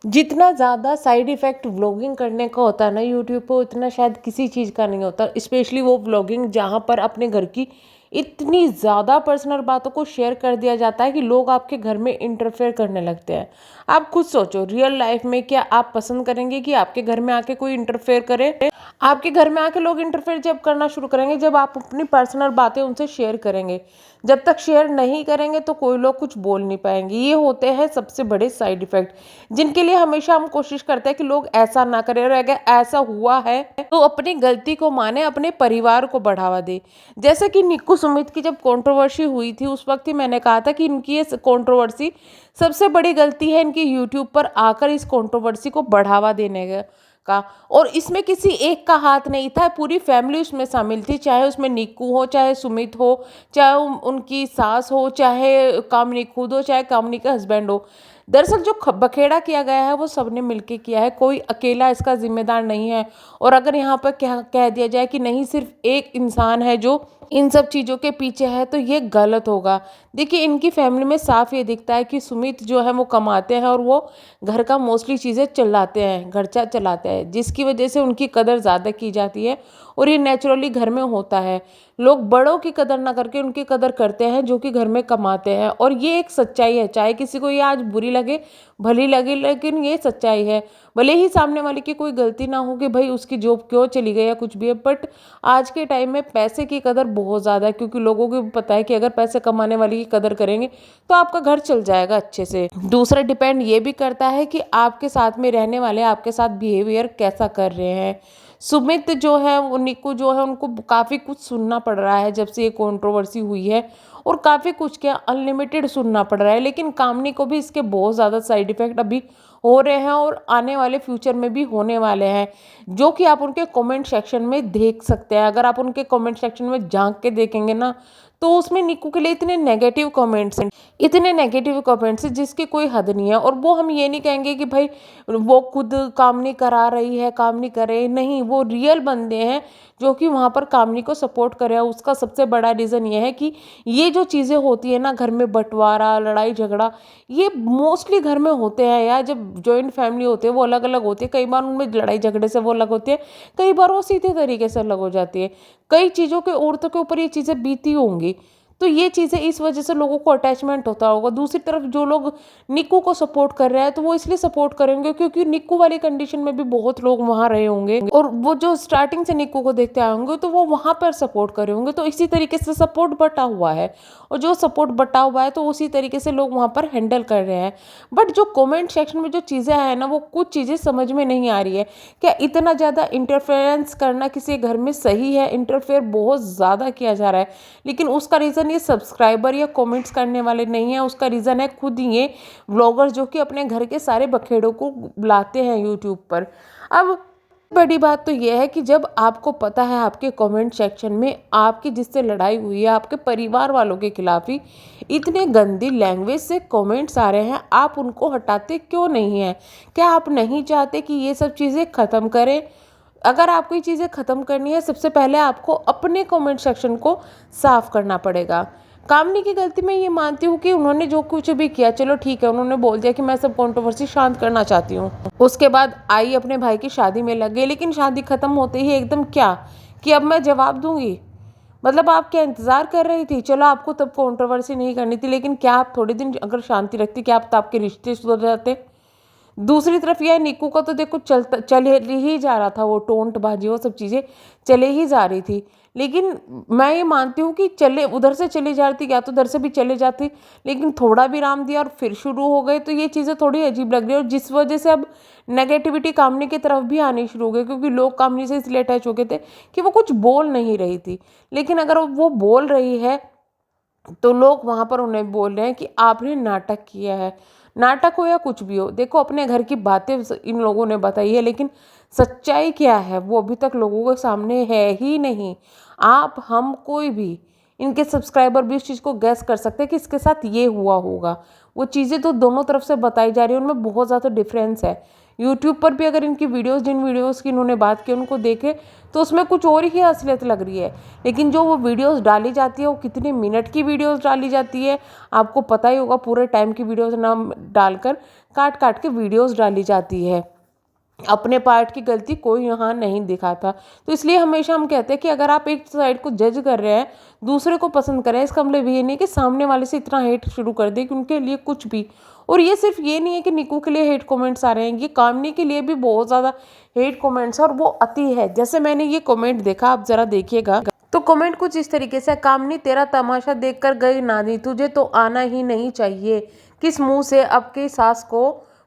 जितना ज़्यादा side effect vlogging करने का होता है ना यूट्यूब पे, उतना शायद किसी चीज़ का नहीं होता। स्पेशली वो व्लॉगिंग जहाँ पर अपने घर की इतनी ज़्यादा पर्सनल बातों को शेयर कर दिया जाता है कि लोग आपके घर में इंटरफेयर करने लगते हैं। आप खुद सोचो, रियल लाइफ में क्या आप पसंद करेंगे कि आपके घर में आके कोई इंटरफेयर करे? आपके घर में आके लोग इंटरफेयर जब करना शुरू करेंगे जब आप अपनी पर्सनल बातें उनसे शेयर करेंगे। जब तक शेयर नहीं करेंगे तो कोई लोग कुछ बोल नहीं पाएंगे। ये होते हैं सबसे बड़े साइड इफेक्ट, जिनके लिए हमेशा हम कोशिश करते हैं कि लोग ऐसा ना करें, और अगर ऐसा हुआ है तो अपनी गलती को माने, अपने परिवार को बढ़ावा दे। जैसे कि निक्कू सुमित की जब कंट्रोवर्सी हुई थी, उस वक्त ही मैंने कहा था कि इनकी ये कंट्रोवर्सी सबसे बड़ी गलती है इनकी यूट्यूब पर आकर इस कंट्रोवर्सी को बढ़ावा देने का। और इसमें किसी एक का हाथ नहीं था, पूरी फैमिली उसमें शामिल थी, चाहे उसमें निक्कू हो, चाहे सुमित हो, चाहे उनकी सास हो, चाहे कामनी खुद हो, चाहे कामनी का हस्बैंड हो। दरअसल जो बखेड़ा किया गया है वो सबने मिलके किया है, कोई अकेला इसका जिम्मेदार नहीं है। और अगर यहाँ पर कह दिया जाए कि नहीं सिर्फ एक इंसान है जो इन सब चीज़ों के पीछे है, तो ये गलत होगा। देखिए, इनकी फैमिली में साफ ये दिखता है कि सुमित जो है वो कमाते हैं और वो घर का मोस्टली चीज़ें चलाते हैं, खर्चा चलाते हैं, जिसकी वजह से उनकी कदर ज़्यादा की जाती है। और ये नेचुरली घर में होता है। लोग बड़ों की कदर ना करके उनकी कदर करते हैं जो कि घर में कमाते हैं, और ये एक सच्चाई है। चाहे किसी को ये आज बुरी लगे, भली लगे, लेकिन ये सच्चाई है। भले ही सामने वाले की कोई गलती ना हो कि भाई उसकी जॉब क्यों चली गई या कुछ भी है, बट आज के टाइम में पैसे की कदर बहुत ज़्यादा है, क्योंकि लोगों को पता है कि अगर पैसे कमाने वाले की कदर करेंगे तो आपका घर चल जाएगा अच्छे से। दूसरा डिपेंड ये भी करता है कि आपके साथ में रहने वाले आपके साथ बिहेवियर कैसा कर रहे हैं। सुमित जो है, वो निक्कू जो है, उनको काफ़ी कुछ सुनना पड़ रहा है जब से ये कंट्रोवर्सी हुई है, और काफ़ी कुछ क्या अनलिमिटेड सुनना पड़ रहा है। लेकिन कामनी को भी इसके बहुत ज़्यादा साइड इफ़ेक्ट अभी हो रहे हैं और आने वाले फ्यूचर में भी होने वाले हैं, जो कि आप उनके कमेंट सेक्शन में देख सकते हैं। अगर आप उनके कमेंट सेक्शन में झांक के देखेंगे ना, तो उसमें निक्कू के लिए इतने नेगेटिव कमेंट्स हैं, इतने नेगेटिव कमेंट्स हैं जिसकी कोई हद नहीं है। और वो हम ये नहीं कहेंगे कि भाई वो खुद काम नहीं करा रही है, काम नहीं करे, नहीं, वो रियल बंदे हैं जो कि वहाँ पर कामनी को सपोर्ट करे। उसका सबसे बड़ा रीज़न ये है कि ये जो चीज़ें होती है ना, घर में बंटवारा, लड़ाई झगड़ा, ये मोस्टली घर में होते हैं यार। जब जॉइंट फैमिली होती है वो अलग अलग होती है, कई बार उनमें लड़ाई झगड़े से वो अलग होती है, कई बार वो सीधे तरीके से अलग हो जाती है। कई चीज़ों के औरतों के ऊपर ये चीज़ें बीती होंगी, तो ये चीज़ें इस वजह से लोगों को अटैचमेंट होता होगा। दूसरी तरफ जो लोग निक्कू को सपोर्ट कर रहे हैं, तो वो इसलिए सपोर्ट करेंगे क्योंकि निक्कू वाली कंडीशन में भी बहुत लोग वहाँ रहे होंगे, और वो जो स्टार्टिंग से निक्कू को देखते आए होंगे तो वो वहाँ पर सपोर्ट करे होंगे। तो इसी तरीके से सपोर्ट बटा हुआ है, और जो सपोर्ट बटा हुआ है तो उसी तरीके से लोग वहाँ पर हैंडल कर रहे हैं। बट जो कमेंट सेक्शन में जो चीज़ें हैं ना, वो कुछ चीज़ें समझ में नहीं आ रही है। क्या इतना ज़्यादा इंटरफेरेंस करना किसी घर में सही है? इंटरफेयर बहुत ज़्यादा किया जा रहा है, लेकिन उसका रीज़न ये सब्सक्राइबर या कमेंट्स करने वाले नहीं है। उसका रीज़न है खुद ही ये व्लॉगर जो कि अपने घर के सारे बखेड़ों को बुलाते हैं यूट्यूब पर। अब बड़ी बात तो यह है कि जब आपको पता है आपके कमेंट सेक्शन में आपकी जिससे लड़ाई हुई है, आपके परिवार वालों के खिलाफ ही इतने गंदी लैंग्वेज से कमेंट्स आ रहे हैं, आप उनको हटाते क्यों नहीं हैं? क्या आप नहीं चाहते कि ये सब चीज़ें ख़त्म करें? अगर आपको ये चीज़ें ख़त्म करनी है, सबसे पहले आपको अपने कमेंट सेक्शन को साफ करना पड़ेगा। कामनी की गलती मैं ये मानती हूँ कि उन्होंने जो कुछ भी किया, चलो ठीक है, उन्होंने बोल दिया कि मैं सब कंट्रोवर्सी शांत करना चाहती हूँ। उसके बाद आई अपने भाई की शादी में लग गई, लेकिन शादी ख़त्म होते ही एकदम क्या कि अब मैं जवाब दूंगी। मतलब आप क्या इंतज़ार कर रही थी? चलो आपको तब कंट्रोवर्सी नहीं करनी थी, लेकिन क्या आप थोड़े दिन अगर शांति रखती, क्या आप तो आपके रिश्ते सुधर जाते? दूसरी तरफ यह निक्कू का तो देखो चल ही जा रहा था, वो टोंटबाजी वो सब चीज़ें चले ही जा रही थी। लेकिन मैं ये मानती हूँ कि चले उधर से चली जाती या तो उधर से भी चले जाती, लेकिन थोड़ा विराम दिया और फिर शुरू हो गए, तो ये चीज़ें थोड़ी अजीब लग रही है। और जिस वजह से अब नेगेटिविटी कामनी की तरफ भी आनी शुरू हो गई, क्योंकि लोग कामनी से इसलिए अटैच हो गए थे कि वो कुछ बोल नहीं रही थी। लेकिन अगर वो बोल रही है तो लोग वहाँ पर उन्हें बोल रहे हैं कि आपने नाटक किया है। नाटक हो या कुछ भी हो, देखो अपने घर की बातें इन लोगों ने बताई है, लेकिन सच्चाई क्या है वो अभी तक लोगों के सामने है ही नहीं। आप, हम, कोई भी, इनके सब्सक्राइबर भी उस चीज़ को गैस कर सकते हैं कि इसके साथ ये हुआ होगा। वो चीज़ें तो दोनों तरफ से बताई जा रही है, उनमें बहुत ज़्यादा डिफरेंस है। यूट्यूब पर भी अगर इनकी वीडियोस, जिन वीडियोस की इन्होंने बात की उनको देखे तो उसमें कुछ और ही असलियत लग रही है। लेकिन जो वो वीडियोस डाली जाती है वो कितने मिनट की वीडियोस डाली जाती है, आपको पता ही होगा। पूरे टाइम की वीडियोस ना डालकर काट काट के वीडियोस डाली जाती है। अपने पार्ट की गलती कोई यहाँ नहीं दिखाता। तो इसलिए हमेशा हम कहते हैं कि अगर आप एक साइड को जज कर रहे हैं, दूसरे को पसंद कर रहे हैं, इसका मतलब ये नहीं कि सामने वाले से इतना हेट शुरू कर दे कि उनके लिए कुछ भी। और ये सिर्फ ये नहीं है कि निकू के लिए हेट कमेंट्स आ रहे हैं, ये कामनी के लिए भी बहुत ज़्यादा हेट कमेंट्स है और वो अति है। जैसे मैंने ये कमेंट देखा, आप ज़रा देखिएगा। तो कमेंट कुछ इस तरीके से, कामनी तेरा तमाशा देखकर गई नानी, तुझे तो आना ही नहीं चाहिए, किस मुंह से अब की सास को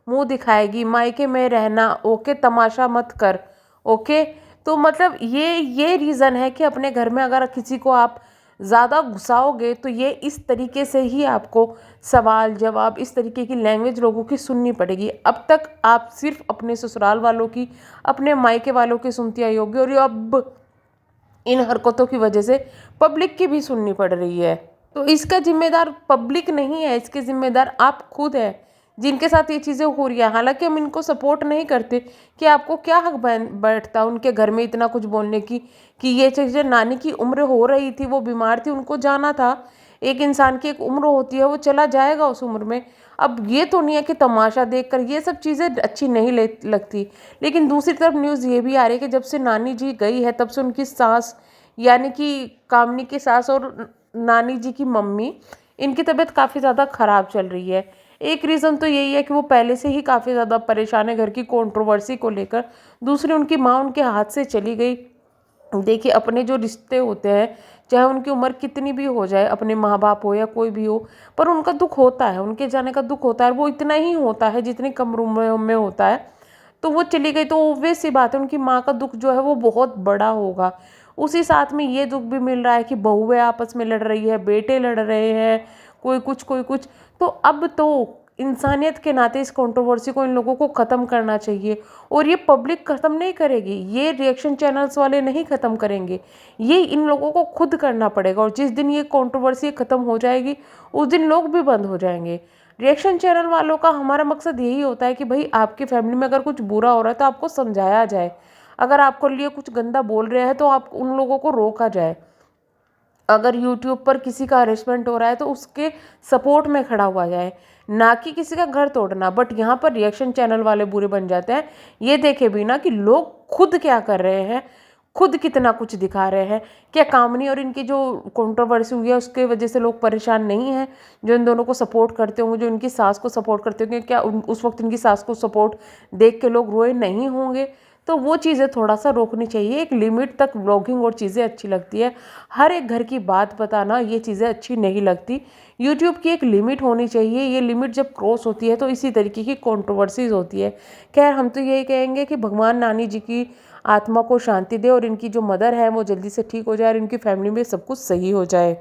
मुंह दिखाएगी, मायके में रहना, ओके तमाशा मत कर, ओके। तो मतलब ये रीज़न है कि अपने घर में अगर किसी को आप ज़्यादा घुसाओगे तो ये इस तरीके से ही आपको सवाल जवाब, इस तरीके की लैंग्वेज लोगों की सुननी पड़ेगी। अब तक आप सिर्फ अपने ससुराल वालों की, अपने मायके वालों की सुनती आई होगी और ये अब इन हरकतों की वजह से पब्लिक की भी सुननी पड़ रही है। तो इसका जिम्मेदार पब्लिक नहीं है, इसके जिम्मेदार आप खुद हैं जिनके साथ ये चीज़ें हो रही है। हालांकि हम इनको सपोर्ट नहीं करते कि आपको क्या हक बैठता उनके घर में इतना कुछ बोलने की, कि ये चीज़ें, नानी की उम्र हो रही थी, वो बीमार थी, उनको जाना था। एक इंसान की एक उम्र होती है, वो चला जाएगा उस उम्र में। अब ये तो नहीं है कि तमाशा देखकर ये सब चीज़ें अच्छी नहीं लगती। लेकिन दूसरी तरफ न्यूज़ ये भी आ रही है कि जब से नानी जी गई है तब से उनकी सास, यानी कि कामनी की सास और नानी जी की मम्मी, इनकी तबीयत काफ़ी ज़्यादा ख़राब चल रही है। एक रीज़न तो यही है कि वो पहले से ही काफ़ी ज़्यादा परेशान है घर की कंट्रोवर्सी को लेकर। दूसरी, उनकी माँ उनके हाथ से चली गई। देखिए, अपने जो रिश्ते होते हैं, चाहे उनकी उम्र कितनी भी हो जाए, अपने माँ बाप हो या कोई भी हो, पर उनका दुख होता है, उनके जाने का दुख होता है। वो इतना ही होता है जितनी कम उम्र में होता है। तो वो चली गई तो ऑब्वियस सी बात है उनकी माँ का दुख जो है वो बहुत बड़ा होगा। उसी साथ में ये दुख भी मिल रहा है कि बहुएं आपस में लड़ रही है, बेटे लड़ रहे हैं, कोई कुछ कोई कुछ। तो अब तो इंसानियत के नाते इस कंट्रोवर्सी को इन लोगों को ख़त्म करना चाहिए। और ये पब्लिक ख़त्म नहीं करेगी, ये रिएक्शन चैनल्स वाले नहीं ख़त्म करेंगे, ये इन लोगों को खुद करना पड़ेगा। और जिस दिन ये कंट्रोवर्सी ख़त्म हो जाएगी उस दिन लोग भी बंद हो जाएंगे। रिएक्शन चैनल वालों का हमारा मकसद यही होता है कि भाई आपकी फैमिली में अगर कुछ बुरा हो रहा है तो आपको समझाया जाए, अगर आपको लिए कुछ गंदा बोल रहे हैं तो आप उन लोगों को रोका जाए। अगर यूट्यूब पर किसी का हरेसमेंट हो रहा है तो उसके सपोर्ट में खड़ा हुआ जाए, ना कि किसी का घर तोड़ना। बट यहाँ पर रिएक्शन चैनल वाले बुरे बन जाते हैं, ये देखे बिना कि लोग खुद क्या कर रहे हैं, खुद कितना कुछ दिखा रहे हैं। क्या कामनी और इनकी जो कंट्रोवर्सी हुई है उसके वजह से लोग परेशान नहीं हैं? जो इन दोनों को सपोर्ट करते होंगे, जो इनकी सास को सपोर्ट करते होंगे, क्या उस वक्त इनकी सास को सपोर्ट देख के लोग रोए नहीं होंगे? तो वो चीज़ें थोड़ा सा रोकनी चाहिए। एक लिमिट तक व्लॉगिंग और चीज़ें अच्छी लगती है, हर एक घर की बात बताना ये चीज़ें अच्छी नहीं लगती। यूट्यूब की एक लिमिट होनी चाहिए, ये लिमिट जब क्रॉस होती है तो इसी तरीके की कंट्रोवर्सीज होती है। खैर, हम तो यही कहेंगे कि भगवान नानी जी की आत्मा को शांति दे और इनकी जो मदर है वो जल्दी से ठीक हो जाए और इनकी फैमिली में सब कुछ सही हो जाए।